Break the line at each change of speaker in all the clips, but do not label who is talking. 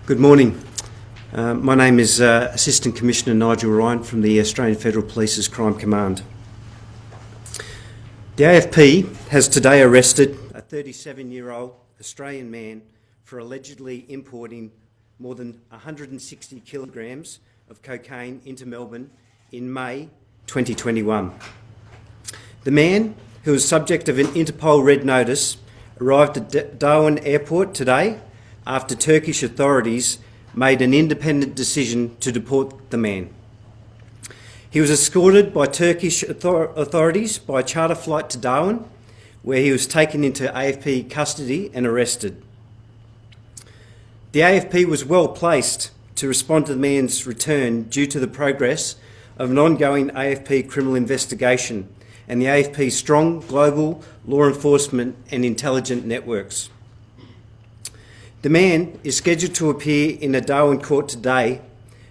Good morning. My name is Assistant Commissioner Nigel Ryan from the Australian Federal Police's Crime Command. The AFP has today arrested a 37-year-old Australian man for allegedly importing more than 160 kilograms of cocaine into Melbourne in May 2021. The man, who was subject of an Interpol red notice, arrived at Darwin Airport today after Turkish authorities made an independent decision to deport the man. He was escorted by Turkish authorities by a charter flight to Darwin, where he was taken into AFP custody and arrested. The AFP was well placed to respond to the man's return due to the progress of an ongoing AFP criminal investigation and the AFP's strong global law enforcement and intelligence networks. The man is scheduled to appear in a Darwin court today,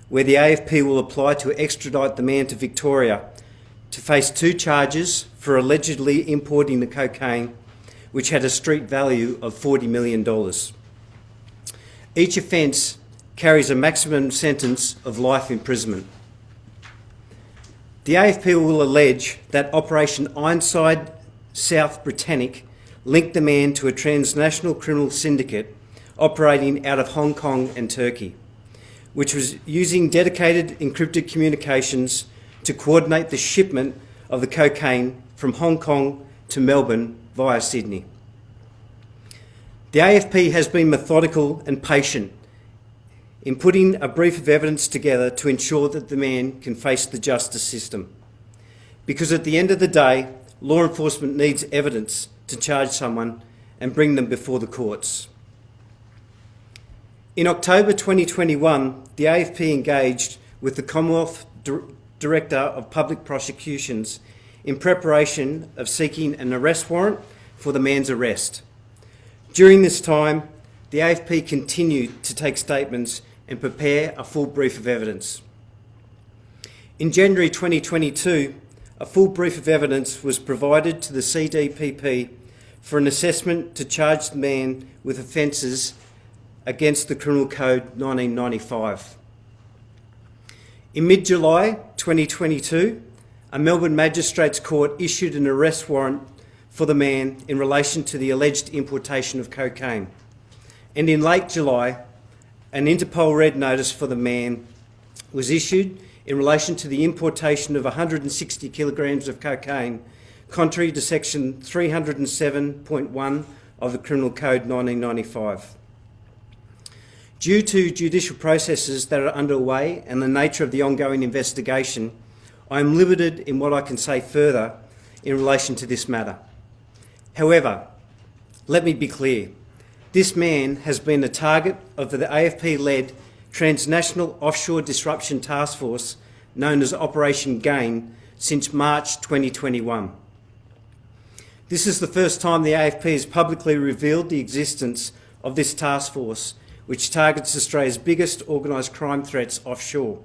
where the AFP will apply to extradite the man to Victoria to face 2 charges for allegedly importing the cocaine, which had a street value of $40 million. Each offence carries a maximum sentence of life imprisonment. The AFP will allege that Operation Ironside South Britannic linked the man to a transnational criminal syndicate operating out of Hong Kong and Turkey, which was using dedicated encrypted communications to coordinate the shipment of the cocaine from Hong Kong to Melbourne via Sydney. The AFP has been methodical and patient in putting a brief of evidence together to ensure that the man can face the justice system. Because at the end of the day, law enforcement needs evidence to charge someone and bring them before the courts. In October 2021, the AFP engaged with the Commonwealth Director of Public Prosecutions in preparation of seeking an arrest warrant for the man's arrest. During this time, the AFP continued to take statements and prepare a full brief of evidence. In January 2022, a full brief of evidence was provided to the CDPP for an assessment to charge the man with offences against the Criminal Code 1995. In mid-July 2022, a Melbourne Magistrates Court issued an arrest warrant for the man in relation to the alleged importation of cocaine. And in late July, an Interpol red notice for the man was issued in relation to the importation of 160 kilograms of cocaine, contrary to section 307.1 of the Criminal Code 1995. Due to judicial processes that are underway and the nature of the ongoing investigation, I am limited in what I can say further in relation to this matter. However, let me be clear. This man has been the target of the AFP-led transnational offshore disruption task force known as Operation GAIN since March 2021. This is the first time the AFP has publicly revealed the existence of this task force, which targets Australia's biggest organised crime threats offshore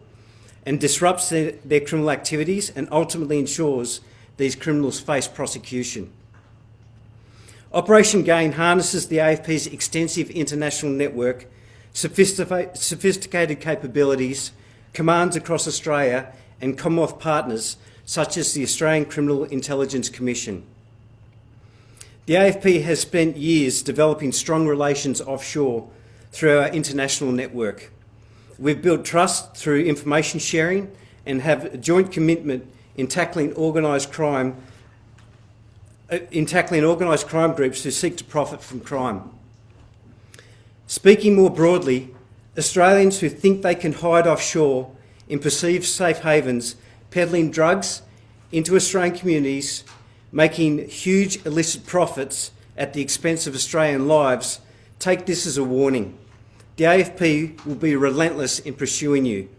and disrupts their criminal activities and ultimately ensures these criminals face prosecution. Operation GAIN harnesses the AFP's extensive international network, sophisticated capabilities, commands across Australia and Commonwealth partners such as the Australian Criminal Intelligence Commission. The AFP has spent years developing strong relations offshore through our international network. We've built trust through information sharing and have a joint commitment in tackling organised crime groups who seek to profit from crime. Speaking more broadly, Australians who think they can hide offshore in perceived safe havens, peddling drugs into Australian communities, making huge illicit profits at the expense of Australian lives, take this as a warning. The AFP will be relentless in pursuing you.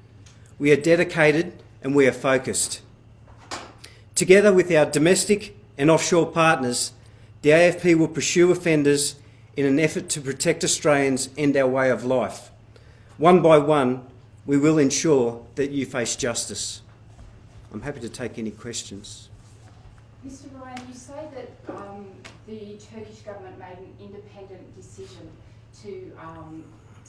We are dedicated and we are focused. Together with our domestic and offshore partners, the AFP will pursue offenders in an effort to protect Australians and our way of life. One by one, we will ensure that you face justice. I'm happy to take any questions.
Mr. Ryan, you say that the Turkish government made an independent decision to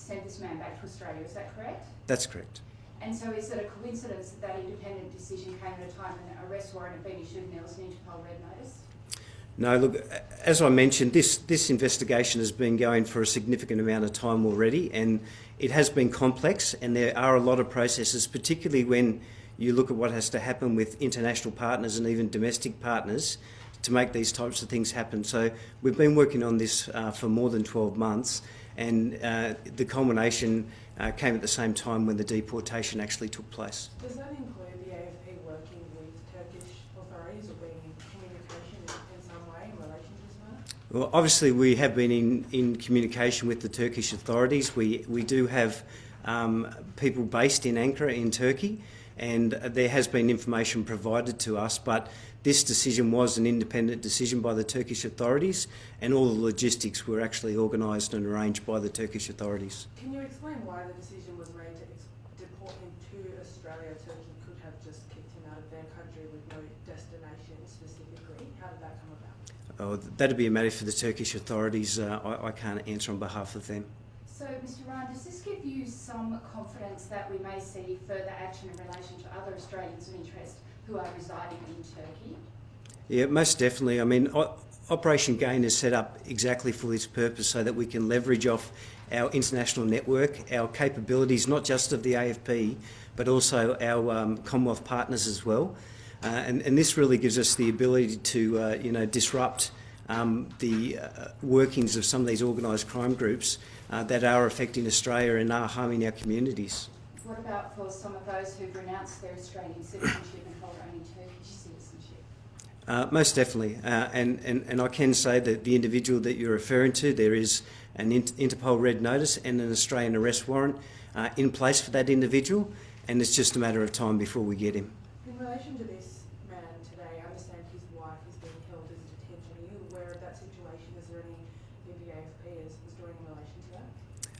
sent this man back to Australia, is that correct?
That's correct.
And so is it a coincidence that that independent decision came at a time when an arrest warrant had been issued and there was an Interpol red notice?
No, look, as I mentioned, this investigation has been going for a significant amount of time already, and it has been complex, and there are a lot of processes, particularly when you look at what has to happen with international partners and even domestic partners to make these types of things happen. So we've been working on this for more than 12 months, and the culmination came at the same time when the deportation actually took place.
Does that include the AFP working with Turkish authorities or being in communication in some way in relation to this matter?
Well, obviously we have been in communication with the Turkish authorities. We do have people based in Ankara in Turkey, and there has been information provided to us, but this decision was an independent decision by the Turkish authorities, and all the logistics were actually organised and arranged by the Turkish authorities.
Can you explain why the decision was made to deport him to Australia? Turkey could have just kicked him out of their country with no destination specifically. How did that come about?
Oh, that'd be a matter for the Turkish authorities. I can't answer on behalf of them.
So, Mr. Ryan, does this give you some confidence that we may see further action in relation to other Australians of interest who are residing in Turkey?
Yeah, most definitely. I mean, Operation GAIN is set up exactly for this purpose, so that we can leverage off our international network, our capabilities, not just of the AFP, but also our Commonwealth partners as well. And this really gives us the ability to, disrupt the workings of some of these organised crime groups that are affecting Australia and are harming our communities.
What about for some of those who've renounced their Australian citizenship and hold only Turkish citizenship?
Most definitely, and I can say that the individual that you're referring to, there is an Interpol red notice and an Australian arrest warrant in place for that individual, and it's just a matter of time before we get him.
In relation to this man today, I understand his wife is being held as detention. Are you aware of that situation? Is there anything the AFP is doing in relation to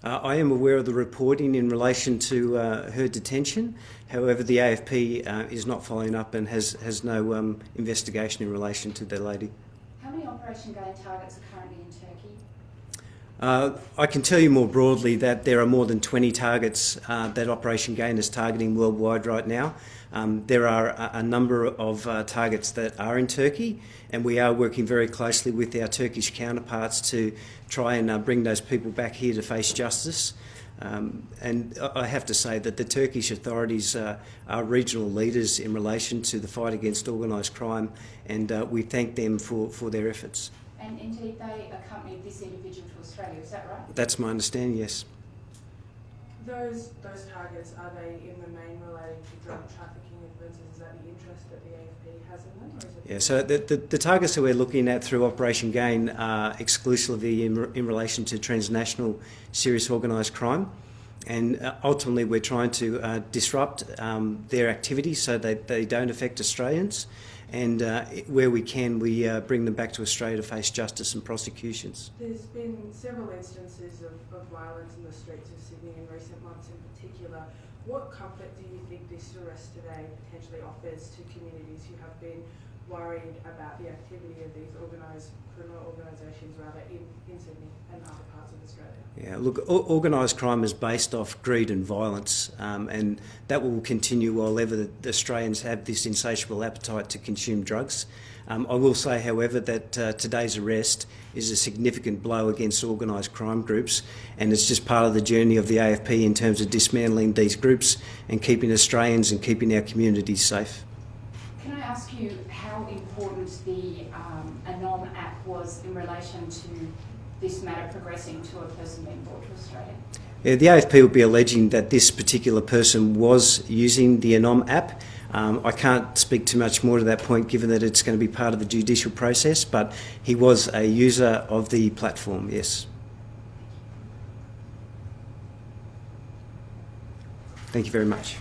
that?
I am aware of the reporting in relation to her detention. However, the AFP is not following up and has no investigation in relation to the lady.
How many Operation GAIN targets are currently in Turkey?
I can tell you more broadly that there are more than 20 targets that Operation GAIN is targeting worldwide right now. There are a number of targets that are in Turkey, and we are working very closely with our Turkish counterparts to try and bring those people back here to face justice. And I have to say that the Turkish authorities are regional leaders in relation to the fight against organised crime, and we thank them for their efforts.
And indeed, they accompanied this individual to Australia, is that right?
That's my understanding, yes.
Those targets, are they in the main relating to drug trafficking offences? Is that the interest that the AFP has in them? Or is it
Yeah, so the targets that we're looking at through Operation GAIN are exclusively in relation to transnational serious organised crime, and ultimately we're trying to disrupt their activities so that they don't affect Australians, and where we can, we bring them back to Australia to face justice and prosecutions.
There's been several instances of violence in the streets of Sydney in recent months in particular. What comfort do you think this arrest today potentially offers to communities who have been worried about the activity of these criminal organisations in Sydney and other parts of Australia?
Yeah, look, organised crime is based off greed and violence, and that will continue while ever the Australians have this insatiable appetite to consume drugs. I will say, however, that today's arrest is a significant blow against organised crime groups, and it's just part of the journey of the AFP in terms of dismantling these groups and keeping Australians and keeping our communities safe.
Can I ask you how important the ANOM app was in relation to this matter progressing to a person being brought to Australia?
Yeah, the AFP would be alleging that this particular person was using the ANOM app. I can't speak too much more to that point, given that it's going to be part of the judicial process, but he was a user of the platform, yes. Thank you very much.